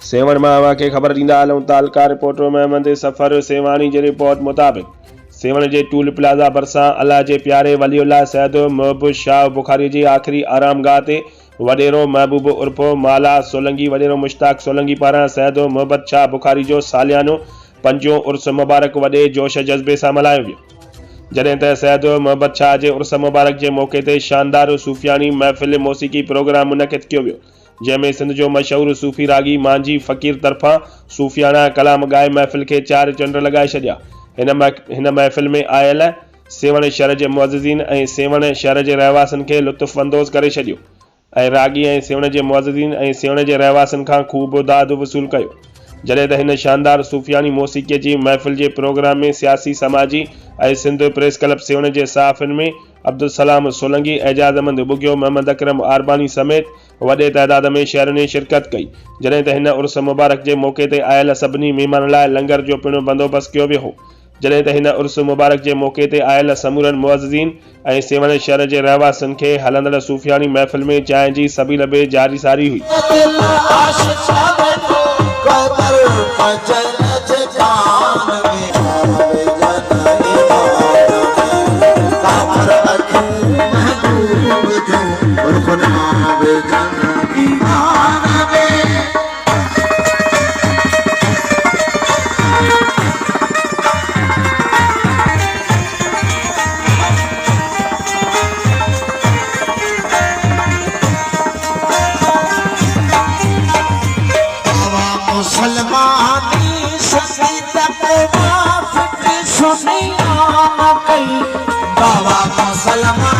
सेवण मां के ख़बर ॾींदा हलूं तालका रिपोर्टर महमद सफ़र सेवानी जी रिपोर्ट मुताबिक़ सेवण जे टूल प्लाज़ा भरिसां अल्लाह जे प्यारे वलीउल्लाह सैयद महबूब शाह बुखारी जी आख़िरी आरामगाह ते वॾेरो महबूब उर्फ माला सोलंकी वॾेरो मुश्ताक सोलंकी पारां सैयद मोहम्मद शाह बुखारी जो सालियानो 5 उर्स मुबारक वॾे जोश जज़्बे सां मल्हायो वियो। जॾहिं त सैयद मोहम्मद शाह जे उर्स मुबारक जे मौक़े ते शानदार सूफ़ियानी महफ़िल मौसीक़ी प्रोग्राम मुनक़िद कयो वियो, जंहिंमें सिंध जो मशहूर सूफ़ी रागी मांझी फ़क़ीर तरफ़ां सूफ़ियाना कलाम ॻाए महफ़िल खे 4 चंड लॻाए छॾिया। हिन महफ़िल में आयल सेवण शहर जे मुअज़्ज़िज़ीन ऐं सेवण शहर जे रहवासियुनि खे लुत्फ़ अंदोज़ करे छॾियो ऐं रागी ऐं सेवण जे मुअज़्ज़िज़ीन ऐं सेवण जे रहवासियुनि खां ख़ूब दाद वसूल कयो। जॾहिं त हिन शानदार सूफ़ियानी मौसीक़ीअ जी महफ़िल जे प्रोग्राम में सियासी समाजी ऐं सिंध प्रेस क्लब सेवण जे सहाफ़ियुनि में अब्दुल सलाम सोलंकी, एजाज़मंद बुगियो, मोहम्मद अकरम आरबानी समेत वॾे तइदाद में शहरनि शिरकत कई। जॾहिं त हिन उर्स मुबारक जे मौक़े ते आयल सभिनी महिमान लाइ लंगर जो पिणु बंदोबस्तु कयो वियो हो। जॾहिं त हिन उर्स मुबारक जे मौक़े ते आयल समूरनि मुअज़्ज़िज़ीन ऐं सेवण शहर जे रहवासियुनि खे हलंदड़ सूफ़ियानी महफ़िल में चांहि जी सबील बि जारी सारी हुई। Salama